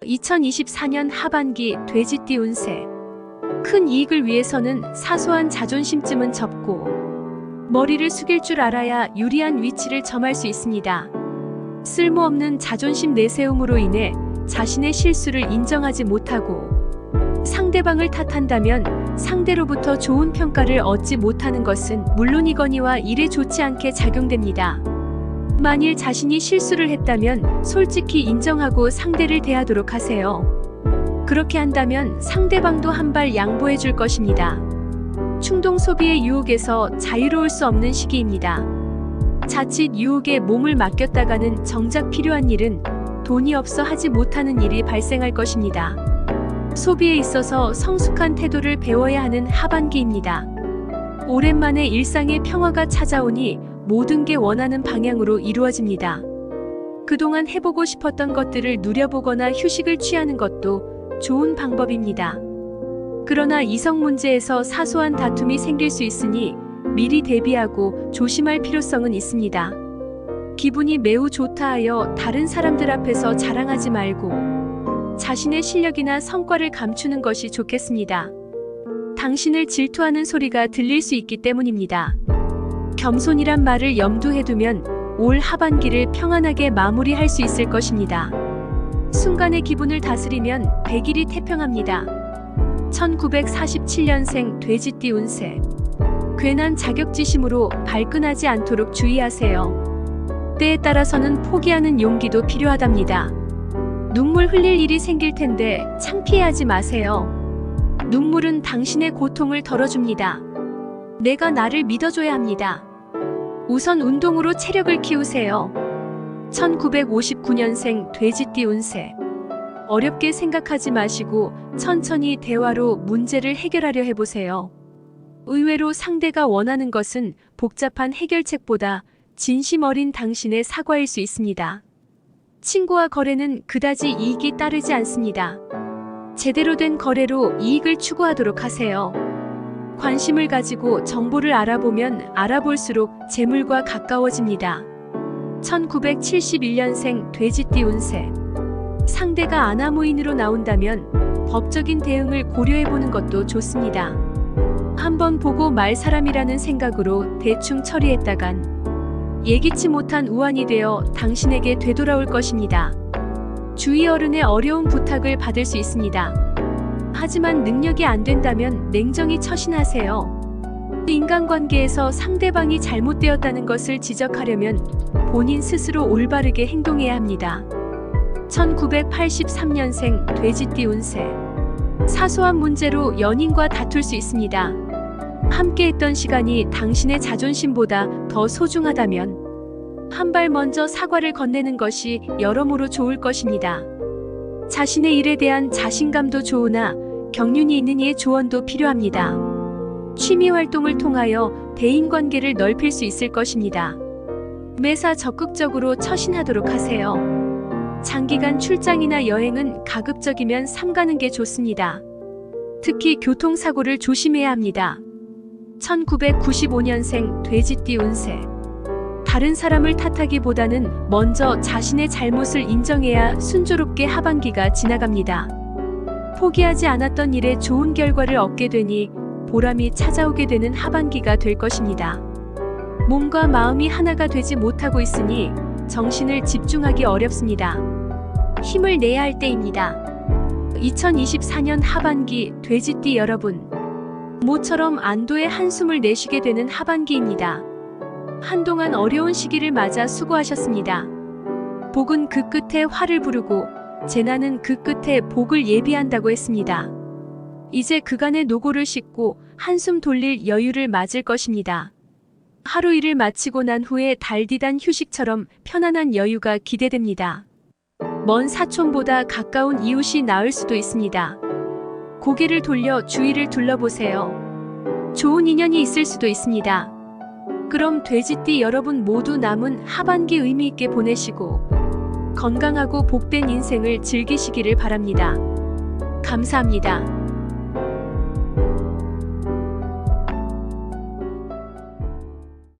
2024년 하반기 돼지띠 운세. 큰 이익을 위해서는 사소한 자존심쯤은 접고 머리를 숙일 줄 알아야 유리한 위치를 점할 수 있습니다. 쓸모없는 자존심 내세움으로 인해 자신의 실수를 인정하지 못하고 상대방을 탓한다면 상대로부터 좋은 평가를 얻지 못하는 것은 물론이거니와 일에 좋지 않게 작용됩니다. 만일 자신이 실수를 했다면 솔직히 인정하고 상대를 대하도록 하세요. 그렇게 한다면 상대방도 한 발 양보해 줄 것입니다. 충동 소비의 유혹에서 자유로울 수 없는 시기입니다. 자칫 유혹에 몸을 맡겼다가는 정작 필요한 일은 돈이 없어 하지 못하는 일이 발생할 것입니다. 소비에 있어서 성숙한 태도를 배워야 하는 하반기입니다. 오랜만에 일상의 평화가 찾아오니 모든 게 원하는 방향으로 이루어집니다. 그동안 해보고 싶었던 것들을 누려보거나 휴식을 취하는 것도 좋은 방법입니다. 그러나 이성 문제에서 사소한 다툼이 생길 수 있으니 미리 대비하고 조심할 필요성은 있습니다. 기분이 매우 좋다 하여 다른 사람들 앞에서 자랑하지 말고 자신의 실력이나 성과를 감추는 것이 좋겠습니다. 당신을 질투하는 소리가 들릴 수 있기 때문입니다. 겸손이란 말을 염두에 두면 올 하반기를 평안하게 마무리할 수 있을 것입니다. 순간의 기분을 다스리면 100일이 태평합니다. 1947년생 돼지띠 운세. 괜한 자격지심으로 발끈하지 않도록 주의하세요. 때에 따라서는 포기하는 용기도 필요하답니다. 눈물 흘릴 일이 생길 텐데 창피해하지 마세요. 눈물은 당신의 고통을 덜어줍니다. 내가 나를 믿어줘야 합니다. 우선 운동으로 체력을 키우세요. 1959년생 돼지띠 운세. 어렵게 생각하지 마시고 천천히 대화로 문제를 해결하려 해보세요. 의외로 상대가 원하는 것은 복잡한 해결책보다 진심 어린 당신의 사과일 수 있습니다. 친구와 거래는 그다지 이익이 따르지 않습니다. 제대로 된 거래로 이익을 추구하도록 하세요. 관심을 가지고 정보를 알아보면 알아볼수록 재물과 가까워집니다. 1971년생 돼지띠 운세. 상대가 아나무인으로 나온다면 법적인 대응을 고려해보는 것도 좋습니다. 한번 보고 말 사람이라는 생각으로 대충 처리했다간 예기치 못한 우환이 되어 당신에게 되돌아올 것입니다. 주위 어른의 어려운 부탁을 받을 수 있습니다. 하지만 능력이 안 된다면 냉정히 처신하세요. 인간관계에서 상대방이 잘못되었다는 것을 지적하려면 본인 스스로 올바르게 행동해야 합니다. 1983년생 돼지띠 운세. 사소한 문제로 연인과 다툴 수 있습니다. 함께했던 시간이 당신의 자존심보다 더 소중하다면 한 발 먼저 사과를 건네는 것이 여러모로 좋을 것입니다. 자신의 일에 대한 자신감도 좋으나 경륜이 있는 이의 조언도 필요합니다. 취미 활동을 통하여 대인관계를 넓힐 수 있을 것입니다. 매사 적극적으로 처신하도록 하세요. 장기간 출장이나 여행은 가급적이면 삼가는 게 좋습니다. 특히 교통사고를 조심해야 합니다. 1995년생 돼지띠 운세. 다른 사람을 탓하기보다는 먼저 자신의 잘못을 인정해야 순조롭게 하반기가 지나갑니다. 포기하지 않았던 일에 좋은 결과를 얻게 되니 보람이 찾아오게 되는 하반기가 될 것입니다. 몸과 마음이 하나가 되지 못하고 있으니 정신을 집중하기 어렵습니다. 힘을 내야 할 때입니다. 2024년 하반기 돼지띠 여러분. 모처럼 안도의 한숨을 내쉬게 되는 하반기입니다. 한동안 어려운 시기를 맞아 수고하셨습니다. 복은 그 끝에 화를 부르고 재난은 그 끝에 복을 예비한다고 했습니다. 이제 그간의 노고를 씻고 한숨 돌릴 여유를 맞을 것입니다. 하루 일을 마치고 난 후에 달디단 휴식처럼 편안한 여유가 기대됩니다. 먼 사촌보다 가까운 이웃이 나을 수도 있습니다. 고개를 돌려 주위를 둘러보세요. 좋은 인연이 있을 수도 있습니다. 그럼 돼지띠 여러분 모두 남은 하반기 의미 있게 보내시고 건강하고 복된 인생을 즐기시기를 바랍니다. 감사합니다.